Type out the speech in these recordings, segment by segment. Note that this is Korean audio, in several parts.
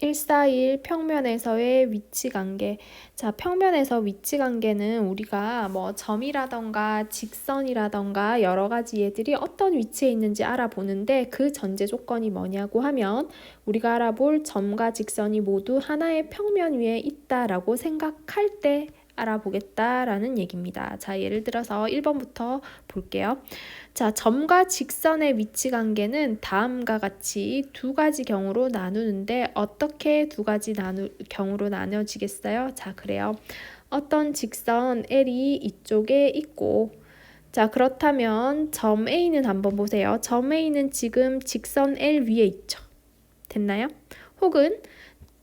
141 평면에서의 위치 관계. 자, 평면에서 위치 관계는 우리가 뭐 점이라던가 직선이라던가 여러 가지 얘들이 어떤 위치에 있는지 알아보는데 그 전제 조건이 뭐냐고 하면 우리가 알아볼 점과 직선이 모두 하나의 평면 위에 있다라고 생각할 때 알아보겠다라는 얘기입니다. 자, 예를 들어서 1번부터 볼게요. 자, 점과 직선의 위치 관계는 다음과 같이 두 가지 경우로 나누는데 어떻게 두 가지 경우로 나눠지겠어요? 자, 그래요. 어떤 직선 L이 이쪽에 있고, 자, 그렇다면 점 A는 한번 보세요. 점 A는 지금 직선 L 위에 있죠. 됐나요? 혹은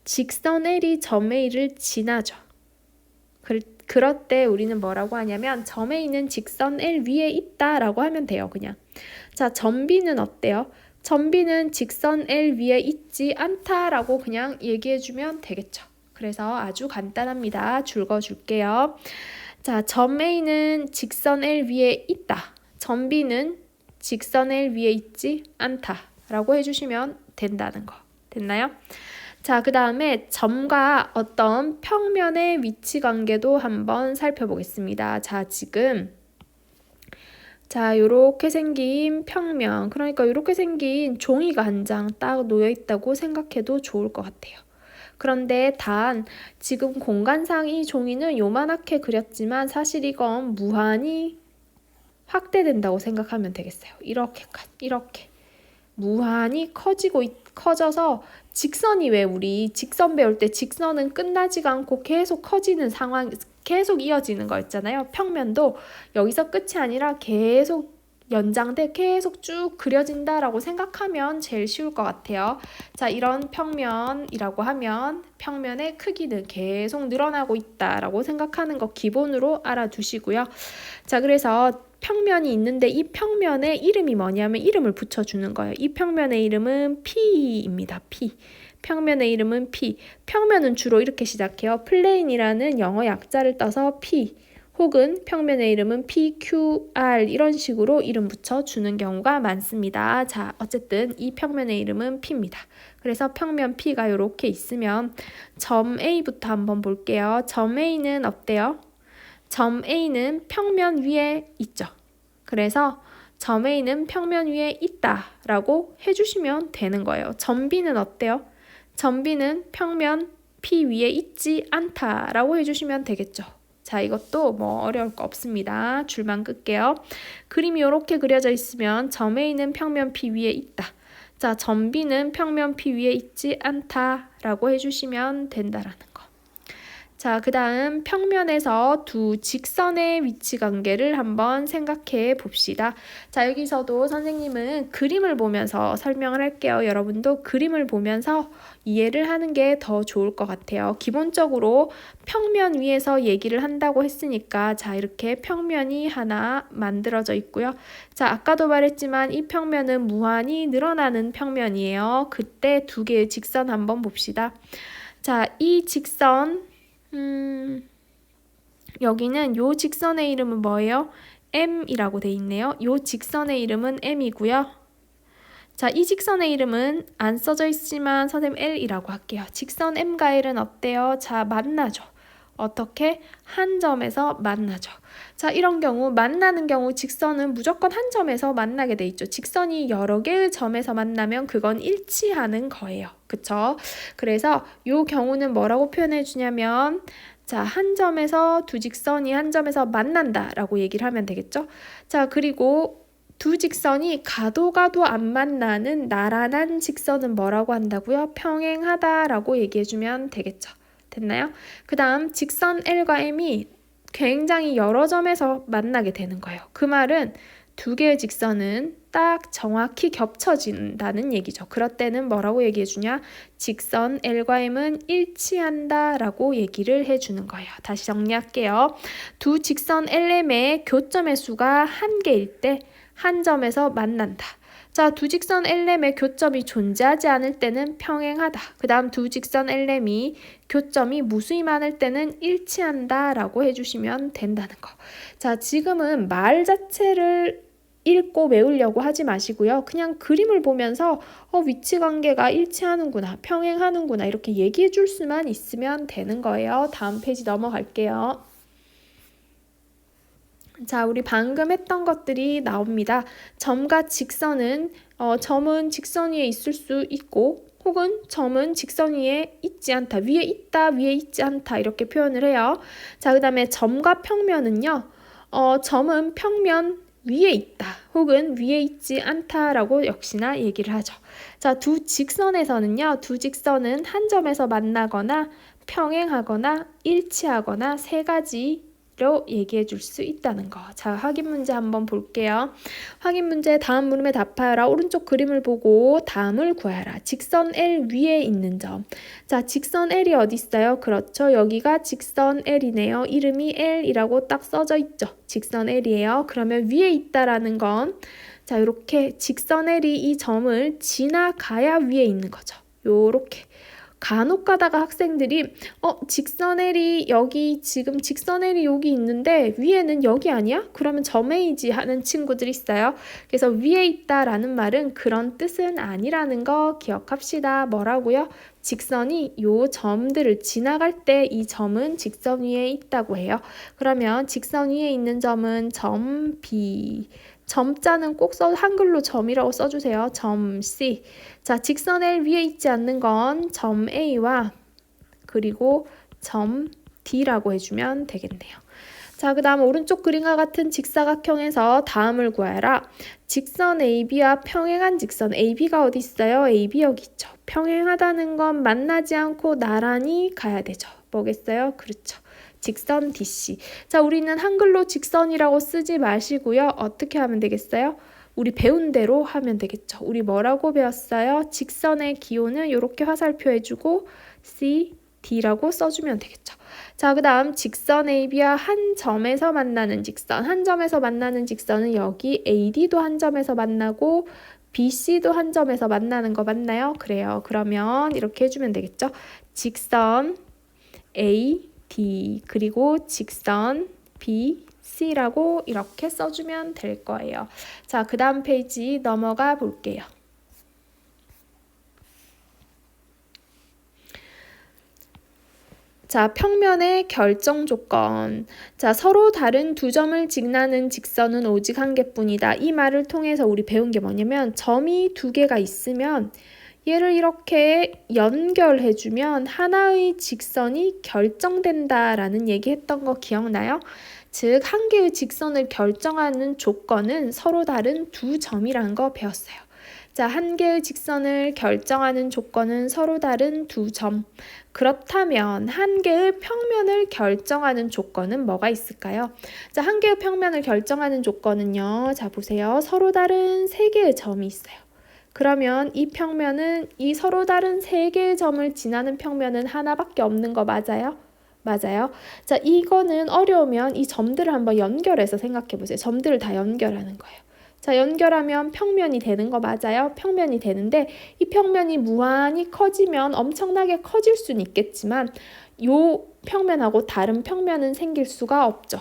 직선 L이 점 A를 지나죠. 그럴 때 우리는 뭐라고 하냐면 점에 있는 직선 L 위에 있다라고 하면 돼요. 그냥. 자, 점 B는 어때요? 점 B는 직선 L 위에 있지 않다라고 그냥 얘기해주면 되겠죠. 그래서 아주 간단합니다. 줄거줄게요. 자, 점 A는 직선 L 위에 있다. 점 B는 직선 L 위에 있지 않다라고 해주시면 된다는 거. 됐나요? 자, 그 다음에 점과 어떤 평면의 위치 관계도 한번 살펴보겠습니다. 자, 지금 요렇게 생긴 평면, 그러니까 요렇게 생긴 종이가 한 장 딱 놓여 있다고 생각해도 좋을 것 같아요. 그런데 단 지금 공간상 이 종이는 요만하게 그렸지만 사실 이건 무한히 확대된다고 생각하면 되겠어요. 이렇게 무한히 커져서 직선이 왜 우리 직선 배울 때 직선은 끝나지가 않고 계속 커지는 상황, 계속 이어지는 거 있잖아요. 평면도 여기서 끝이 아니라 계속 연장돼 계속 쭉 그려진다라고 생각하면 제일 쉬울 것 같아요. 자, 이런 평면이라고 하면 평면의 크기는 계속 늘어나고 있다라고 생각하는 거 기본으로 알아두시고요. 자, 그래서 평면이 있는데 이 평면의 이름이 뭐냐면 이름을 붙여주는 거예요. 이 평면의 이름은 P입니다. P. 평면의 이름은 P. 평면은 주로 이렇게 시작해요. 플레인이라는 영어 약자를 떠서 P 혹은 평면의 이름은 PQR 이런 식으로 이름 붙여주는 경우가 많습니다. 자, 어쨌든 이 평면의 이름은 P입니다. 그래서 평면 P가 이렇게 있으면 점 A부터 한번 볼게요. 점 A는 어때요? 점 A는 평면 위에 있죠. 그래서 점 A는 평면 위에 있다라고 해주시면 되는 거예요. 점 B는 어때요? 점 B는 평면 P 위에 있지 않다라고 해주시면 되겠죠. 자, 이것도 뭐 어려울 거 없습니다. 줄만 끌게요. 그림이 이렇게 그려져 있으면 점 A는 평면 P 위에 있다. 자, 점 B는 평면 P 위에 있지 않다라고 해주시면 된다라는 거. 자, 그 다음 평면에서 두 직선의 위치 관계를 한번 생각해 봅시다. 자, 여기서도 선생님은 그림을 보면서 설명을 할게요. 여러분도 그림을 보면서 이해를 하는 게 더 좋을 것 같아요. 기본적으로 평면 위에서 얘기를 한다고 했으니까 자, 이렇게 평면이 하나 만들어져 있고요. 자, 아까도 말했지만 이 평면은 무한히 늘어나는 평면이에요. 그때 두 개의 직선 한번 봅시다. 자, 이 직선 여기는 요 직선의 이름은 뭐예요? M이라고 돼 있네요. 요 직선의 이름은 M이고요. 자, 이 직선의 이름은 안 써져 있지만 선생님 L이라고 할게요. 직선 M과 L은 어때요? 자, 만나죠. 어떻게? 한 점에서 만나죠. 자, 이런 경우 만나는 경우 직선은 무조건 한 점에서 만나게 돼 있죠. 직선이 여러 개의 점에서 만나면 그건 일치하는 거예요. 그쵸? 그래서 이 경우는 뭐라고 표현해 주냐면 자, 한 점에서 두 직선이 한 점에서 만난다라고 얘기를 하면 되겠죠? 자, 그리고 두 직선이 가도 안 만나는 나란한 직선은 뭐라고 한다고요? 평행하다라고 얘기해주면 되겠죠. 됐나요? 그 다음 직선 L과 M이 굉장히 여러 점에서 만나게 되는 거예요. 그 말은 두 개의 직선은 딱 정확히 겹쳐진다는 얘기죠. 그럴 때는 뭐라고 얘기해주냐? 직선 L과 M은 일치한다 라고 얘기를 해주는 거예요. 다시 정리할게요. 두 직선 LM의 교점의 수가 한 개일 때 한 점에서 만난다. 자, 두 직선 LM의 교점이 존재하지 않을 때는 평행하다. 그 다음 두 직선 LM이 교점이 무수히 많을 때는 일치한다 라고 해주시면 된다는 거. 자, 지금은 말 자체를 읽고 외우려고 하지 마시고요. 그냥 그림을 보면서 위치 관계가 일치하는구나, 평행하는구나 이렇게 얘기해 줄 수만 있으면 되는 거예요. 다음 페이지 넘어갈게요. 자, 우리 방금 했던 것들이 나옵니다. 점과 직선은 점은 직선 위에 있을 수 있고 혹은 점은 직선 위에 있지 않다. 위에 있다, 위에 있지 않다 이렇게 표현을 해요. 자, 그 다음에 점과 평면은요. 점은 평면 위에 있다 혹은 위에 있지 않다라고 역시나 얘기를 하죠. 자, 두 직선에서는요. 두 직선은 한 점에서 만나거나 평행하거나 일치하거나 세 가지로 얘기해 줄 수 있다는 거. 자, 확인 문제 한번 볼게요. 확인 문제 다음 물음에 답하여라. 오른쪽 그림을 보고 다음을 구하라. 직선 L 위에 있는 점. 자, 직선 L이 어디 있어요? 그렇죠. 여기가 직선 L이네요. 이름이 L이라고 딱 써져 있죠. 직선 L이에요. 그러면 위에 있다라는 건 자, 이렇게 직선 L이 이 점을 지나가야 위에 있는 거죠. 요렇게. 간혹 가다가 학생들이 직선 L이 여기 지금 직선 L이 여기 있는데 위에는 여기 아니야? 그러면 점 A지 하는 친구들이 있어요. 그래서 위에 있다라는 말은 그런 뜻은 아니라는 거 기억합시다. 뭐라고요? 직선이 요 점들을 지나갈 때 이 점은 직선 위에 있다고 해요. 그러면 직선 위에 있는 점은 점 B. 점자는 꼭 한글로 점이라고 써주세요. 점 C. 자, 직선 L 위에 있지 않는 건 점 A와 그리고 점 D라고 해주면 되겠네요. 자, 그 다음 오른쪽 그림과 같은 직사각형에서 다음을 구하라. 직선 AB와 평행한 직선 AB가 어디 있어요? AB 여기 있죠. 평행하다는 건 만나지 않고 나란히 가야 되죠. 뭐겠어요? 그렇죠. 직선 DC. 자, 우리는 한글로 직선이라고 쓰지 마시고요. 어떻게 하면 되겠어요? 우리 배운 대로 하면 되겠죠. 우리 뭐라고 배웠어요? 직선의 기호는 이렇게 화살표 해주고 C, D라고 써주면 되겠죠. 자, 그 다음 직선 AB와 한 점에서 만나는 직선. 한 점에서 만나는 직선은 여기 AD도 한 점에서 만나고 BC도 한 점에서 만나는 거 맞나요? 그래요. 그러면 이렇게 해주면 되겠죠. 직선 A, D 그리고 직선 B, C라고 이렇게 써주면 될 거예요. 자, 그 다음 페이지 넘어가 볼게요. 자, 평면의 결정 조건. 자, 서로 다른 두 점을 직나는 직선은 오직 한 개뿐이다. 이 말을 통해서 우리 배운 게 뭐냐면 점이 두 개가 있으면 얘를 이렇게 연결해주면 하나의 직선이 결정된다라는 얘기했던 거 기억나요? 즉, 한 개의 직선을 결정하는 조건은 서로 다른 두 점이란 거 배웠어요. 자, 한 개의 직선을 결정하는 조건은 서로 다른 두 점. 그렇다면 한 개의 평면을 결정하는 조건은 뭐가 있을까요? 자, 한 개의 평면을 결정하는 조건은요. 자, 보세요. 서로 다른 세 개의 점이 있어요. 그러면 이 평면은 이 서로 다른 세 개의 점을 지나는 평면은 하나밖에 없는 거 맞아요? 맞아요. 자, 이거는 어려우면 이 점들을 한번 연결해서 생각해 보세요. 점들을 다 연결하는 거예요. 자, 연결하면 평면이 되는 거 맞아요? 평면이 되는데 이 평면이 무한히 커지면 엄청나게 커질 수는 있겠지만 요 평면하고 다른 평면은 생길 수가 없죠.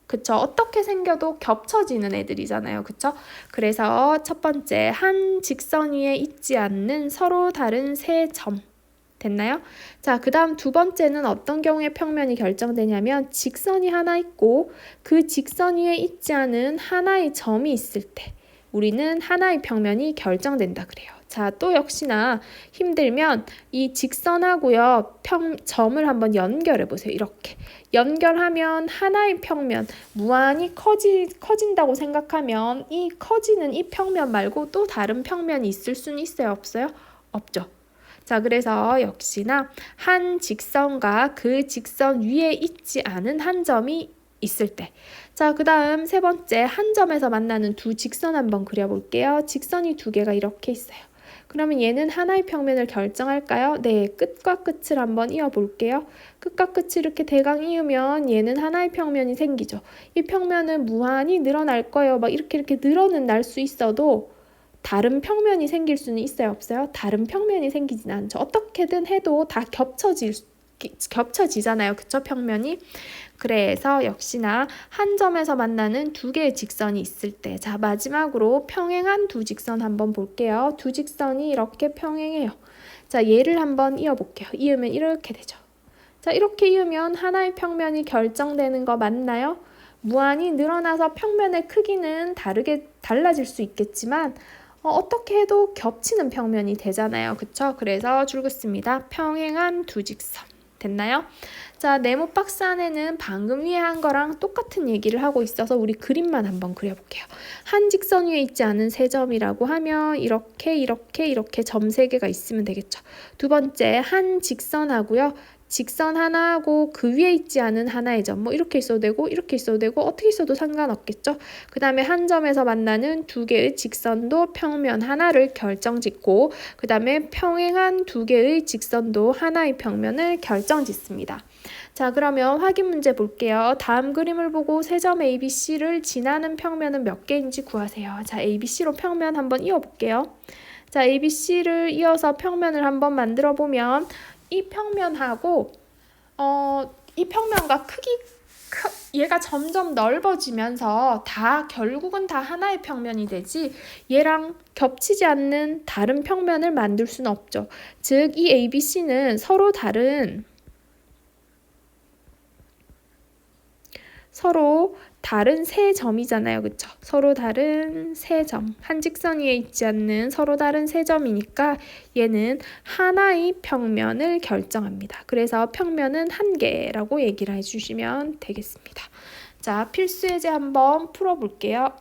그쵸? 어떻게 생겨도 겹쳐지는 애들이잖아요. 그쵸? 그래서 첫 번째, 한 직선 위에 있지 않는 서로 다른 세 점. 됐나요? 자, 그 다음 두 번째는 어떤 경우에 평면이 결정되냐면 직선이 하나 있고 그 직선 위에 있지 않은 하나의 점이 있을 때 우리는 하나의 평면이 결정된다 그래요. 자, 또 역시나 힘들면 이 직선하고요, 점을 한번 연결해 보세요. 이렇게. 연결하면 하나의 평면, 무한히 커진다고 생각하면 이 커지는 이 평면 말고 또 다른 평면이 있을 수는 있어요? 없어요? 없죠. 자, 그래서 역시나 한 직선과 그 직선 위에 있지 않은 한 점이 있을 때. 자, 그 다음 세 번째, 한 점에서 만나는 두 직선 한번 그려볼게요. 직선이 두 개가 이렇게 있어요. 그러면 얘는 하나의 평면을 결정할까요? 네, 끝과 끝을 한번 이어볼게요. 끝과 끝을 이렇게 대강 이으면 얘는 하나의 평면이 생기죠. 이 평면은 무한히 늘어날 거예요. 막 이렇게 늘어는 날 수 있어도 다른 평면이 생길 수는 있어요? 없어요? 다른 평면이 생기진 않죠. 어떻게든 해도 다 겹쳐질 겹쳐지잖아요. 그쵸? 평면이. 그래서 역시나 한 점에서 만나는 두 개의 직선이 있을 때, 자, 마지막으로 평행한 두 직선 한번 볼게요. 두 직선이 이렇게 평행해요. 자, 얘를 한번 이어볼게요. 이으면 이렇게 되죠. 자, 이렇게 이으면 하나의 평면이 결정되는 거 맞나요? 무한히 늘어나서 평면의 크기는 달라질 수 있겠지만 어떻게 해도 겹치는 평면이 되잖아요. 그쵸? 그래서 줄 긋습니다. 평행한 두 직선. 됐나요? 자, 네모 박스 안에는 방금 위에 한 거랑 똑같은 얘기를 하고 있어서 우리 그림만 한번 그려볼게요. 한 직선 위에 있지 않은 세 점이라고 하면 이렇게 점 세 개가 있으면 되겠죠. 두 번째, 한 직선하고요. 직선 하나하고 그 위에 있지 않은 하나의 점, 뭐 이렇게 있어도 되고 이렇게 있어도 되고 어떻게 있어도 상관없겠죠. 그 다음에 한 점에서 만나는 두 개의 직선도 평면 하나를 결정짓고, 그 다음에 평행한 두 개의 직선도 하나의 평면을 결정짓습니다. 자, 그러면 확인 문제 볼게요. 다음 그림을 보고 세 점 ABC를 지나는 평면은 몇 개인지 구하세요. 자, ABC로 평면 한번 이어볼게요. 자, ABC를 이어서 평면을 한번 만들어 보면 이 평면하고 이 평면과 얘가 점점 넓어지면서 결국은 다 하나의 평면이 되지 얘랑 겹치지 않는 다른 평면을 만들 수는 없죠. 즉, 이 ABC는 서로 다른 세 점이잖아요. 그쵸? 서로 다른 세 점. 한 직선 위에 있지 않는 서로 다른 세 점이니까 얘는 하나의 평면을 결정합니다. 그래서 평면은 한 개라고 얘기를 해주시면 되겠습니다. 자, 필수 예제 한번 풀어볼게요.